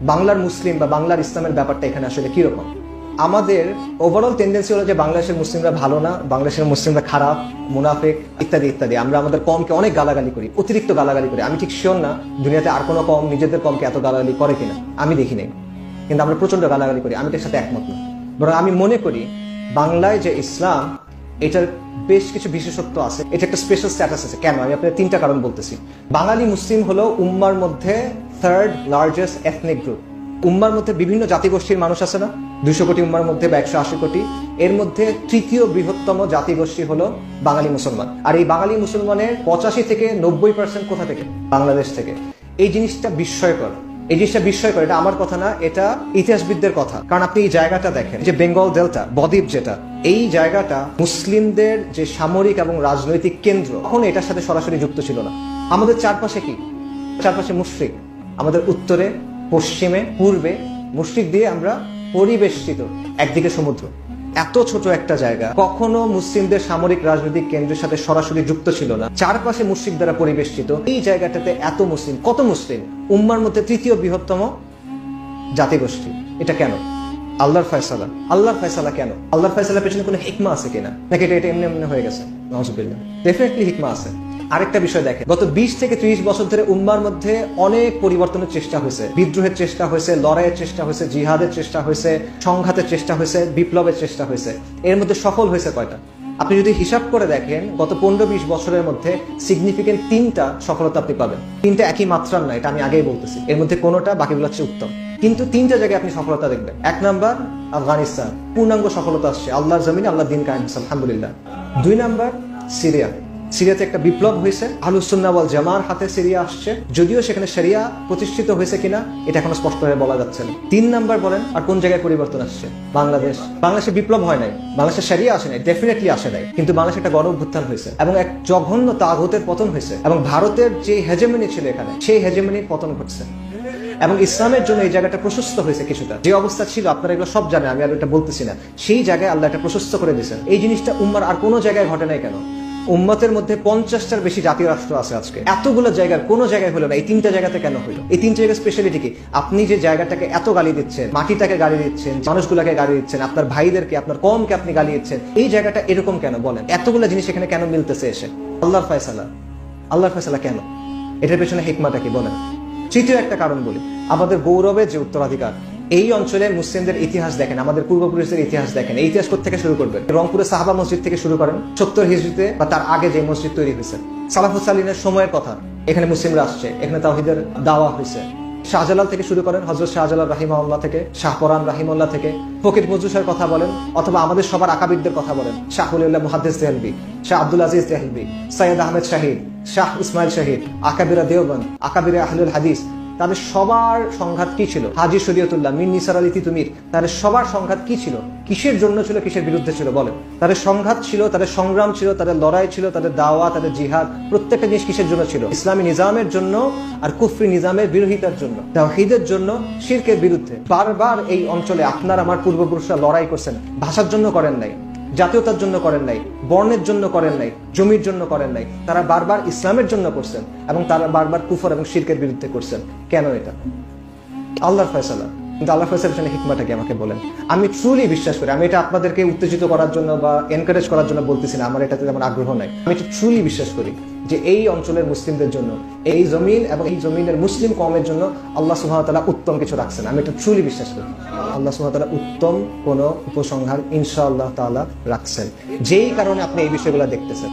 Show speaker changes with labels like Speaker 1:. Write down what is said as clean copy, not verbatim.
Speaker 1: বাংলার মুসলিম বা বাংলার ইসলামের ব্যাপারটা এখানে আসলে কিরকম। আমাদের ওভারঅল টেন্ডেন্সি হলো যে বাংলাদেশের মুসলিমরা ভালো না, বাংলাদেশের মুসলিমরা খারাপ, মুনাফিক ইত্যাদি ইত্যাদি। আমরা আমাদের কমকে অনেক গালাগালি করি, অতিরিক্ত গালাগালি করি। আমি ঠিক শিওর না দুনিয়াতে আর কোনো কম নিজেদের কমকে এত গালাগালি করে কিনা, আমি দেখি নাই, কিন্তু আমরা প্রচন্ড গালাগালি করি। আমি এর সাথে একমত না, বরং আমি মনে করি বাংলায় যে ইসলাম এটার বেশ কিছু বিশেষত্ব আছে, এটা একটা স্পেশাল স্ট্যাটাস আছে। কেন? আমি আপনার তিনটা কারণ বলতেছি। বাঙালি মুসলিম হলো উম্মার মধ্যে থার্ড লার্জেস্ট এথনিক গ্রুপ। উম্মার মধ্যে বিভিন্ন জাতিগোষ্ঠীর মানুষ আছে না, 200 কোটি উম্মার মধ্যে বা 180 কোটি, এর মধ্যে তৃতীয় বৃহত্তম জাতিগোষ্ঠী হলো বাঙালি মুসলমান। আর এই বাঙালি মুসলমানের 85 থেকে 90% কোথা থেকে? বাংলাদেশ থেকে। এই জিনিসটা বিস্ময়কর, এই জিনিসটা বিস্ময়কর। এটা আমার কথা না, এটা ইতিহাসবিদদের কথা। কারণ আপনি এই জায়গাটা দেখেন, যে বেঙ্গল ডেল্টা, বদ্বীপ যেটা, এই জায়গাটা মুসলিমদের যে সামরিক এবং রাজনৈতিক কেন্দ্র, তখন এটার সাথে সরাসরি যুক্ত ছিল না। আমাদের চারপাশে কি? চারপাশে মুশরিক। আমাদের উত্তরে, পশ্চিমে, পূর্বে মুশরিক দিয়ে আমরা পরিবেষ্টিত, একদিকে সমুদ্র। এত ছোট একটা জায়গা কখনো মুসলিমদের সামরিক রাজনৈতিক কেন্দ্রের সাথে সরাসরি যুক্ত ছিল না, চারপাশে মুশরিক দ্বারা পরিবেষ্টিত। এই জায়গাটাতে এত মুসলিম, কত মুসলিম, উম্মার মধ্যে তৃতীয় বৃহত্তম জাতিগোষ্ঠী। এটা কেন? আল্লাহর ফয়সালা। আল্লাহর ফয়সালা কেন? আল্লাহর ফয়সালার পেছনে কোনো হিকমা আছে কিনা, নাকি এটা এমনি এমনি হয়ে গেছে? নাউজুবিল্লাহ, ডেফিনেটলি হিকমা আছে। আরেকটা বিষয় দেখেন, গত 20 থেকে 30 বছর ধরে উম্মার মধ্যে অনেক পরিবর্তনের চেষ্টা হয়েছে, বিদ্রোহের চেষ্টা হয়েছে, লড়াইয়ের চেষ্টা হয়েছে, জিহাদের চেষ্টা হয়েছে, সংঘাতের চেষ্টা হয়েছে, বিপ্লবের চেষ্টা হয়েছে। এর মধ্যে সফল হয়েছে কয়টা? আপনি যদি হিসাব করে দেখেন, গত 15-20 বছরের মধ্যে সিগনিফিকেন্ট 3টা সফলতা আপনি পাবেন। 3টা একই মাত্রার না, এটা আমি আগেই বলতেছি। এর মধ্যে কোনোটা বাকিগুলো হচ্ছে উত্তম, কিন্তু 3টা জায়গায় আপনি সফলতা দেখবেন। 1 নাম্বার আফগানিস্তান, পূর্ণাঙ্গ সফলতা আসছে, আল্লাহর জমিনে আল্লাহ দিন কায়েম হচ্ছে, আলহামদুলিল্লাহ। 2 নাম্বার সিরিয়া, সিরিয়াতে একটা বিপ্লব হয়েছে, আহলুস সুন্নাহ ওয়াল জামার হাতে সিরিয়া আসছে, যদিও সেখানে শরিয়া প্রতিষ্ঠিত হয়েছে কিনা এটা এখনো স্পষ্টভাবে বলা যাচ্ছে না। 3 নাম্বার বলেন আর কোন জায়গায় পরিবর্তন আসছে? বাংলাদেশ। বাংলাদেশে বিপ্লব হয় নাই, বাংলাদেশে শরিয়া আসে নাই, ডেফিনেটলি আসে নাই, কিন্তু বাংলাদেশে একটা গণ অভ্যুত্থান হয়েছে এবং এক জঘন্য তাগুতের পতন হয়েছে, এবং ভারতের যে হেজেমনি ছিল এখানে, সেই হেজেমনির পতন ঘটছে, এবং ইসলামের জন্য এই জায়গাটা প্রশস্ত হয়েছে কিছুটা। যে অবস্থা ছিল আপনারা এগুলো সব জানেন, আমি আর এটা বলতেছি না, সেই জায়গায় আল্লাহ এটা প্রশস্ত করে দিয়েছেন। এই জিনিসটা উম্মার আর কোনো জায়গায় ঘটে নাই কেন? উম্মতের মধ্যে 50টার বেশি জাতীয় রাষ্ট্র আছে আজকে, এতগুলো জায়গার কোনো জায়গায় হলো না, এই 3টা জায়গাতে কেন হলো? এই 3টা জায়গার স্পেশালিটি কি? আপনি যে জায়গাটাকে এত গালি দিচ্ছেন, মাটিটাকে গালি দিচ্ছেন, মানুষগুলাকে গালি দিচ্ছেন, আপনার ভাইদেরকে, আপনার কমকে আপনি গালি দিচ্ছেন, এই জায়গাটা এরকম কেন বলেন? এতগুলো জিনিস এখানে কেন মিলতেছে এসে? আল্লাহর ফয়সালা। আল্লাহর ফয়সালা কেন? এটার পেছনে হিকমাটা কি বলেন? তৃতীয় একটা কারণ বলি, আমাদের গৌরবের যে উত্তরাধিকার। এই অঞ্চলের মুসলিমদের ইতিহাস দেখেন, আমাদের পূর্বপুরুষদের ইতিহাস দেখেন। এই ইতিহাস থেকে শুরু করবেন, রংপুরের সাহাবা মসজিদ থেকে শুরু করেন, 70 হিজরিতে বা তার আগে যে মসজিদ তৈরি হয়েছে, সালাফুস সালিনের সময়ের কথা। এখানে মুসলিমরা আসছে, এখানে তাওহীদের দাওয়া হয়েছে। শাহজালাল থেকে শুরু করেন, হযরত শাহজালাল রাহিমাহুল্লাহ থেকে, শাহপরান রাহিমাহুল্লাহ থেকে, ফকির মজুসার কথা বলেন, অথবা আমাদের সবার আকাবিরদের কথা বলেন, শাহ ওলিউল্লাহ মুহাদ্দিস দেহলভী, শাহ আব্দুল আজিজ দেহলভী, সৈয়দ আহমেদ শাহিদ, শাহ ইসমাইল শাহিদ, আকাবিরা দেওবন্দ, আকাবিরা আহলুল হাদিস। তাদের সবার সংঘাত কি ছিল? হাজী শরীয়তুল্লাহ, মীর নিসার আলী তিতুমীর, তাদের সবার সংঘাত কি ছিল? কিসের জন্য ছিল, কিসের বিরুদ্ধে ছিল বলেন? তাদের সংঘাত ছিল, তাদের সংগ্রাম ছিল, তাদের লড়াই ছিল, তাদের দাওয়া, তাদের জিহাদ, প্রত্যেকটা জিনিস কিসের জন্য ছিল? ইসলামী নিজামের জন্য আর কুফরি নিজামের বিরোধিতার জন্য, তাওহীদের জন্য, শিরকের বিরুদ্ধে। বারবার এই অঞ্চলে আপনার আমার পূর্বপুরুষরা লড়াই করছেন। ভাষার জন্য করেন নাই, জাতীয়তার জন্য করেন নাই, বর্ণের জন্য করেন নাই, জমির জন্য করেন নাই, তারা বারবার ইসলামের জন্য করছেন, এবং তারা বারবার কুফর এবং শিরকের বিরুদ্ধে করছেন। কেন? এটা আল্লাহর ফয়সালা। কিন্তু আল্লাহর ফয়সালার জন্য হিকমাটা কি আমাকে বলেন? আমি ট্রুলি বিশ্বাস করি, আমি এটা আপনাদেরকে উত্তেজিত করার জন্য বা এনকারেজ করার জন্য বলতেছি না, আমার এটাতে আমার আগ্রহ নাই। আমি এটা ট্রুলি বিশ্বাস করি যে এই অঞ্চলের মুসলিমদের জন্য, এই জমিন এবং এই জমিনের মুসলিম কওমের জন্য আল্লাহ সুবহানাহু ওয়া তাআলা উত্তম কিছু রাখছেন। আমি এটা ট্রুলি বিশ্বাস করি, আল্লাহ সুবহানাহু ওয়া তাআলা উত্তম কোন উপসংহার ইনশাআল্লাহ তাআলা রাখছেন, যেই কারণে আপনি এই বিষয়গুলো দেখতেছেন।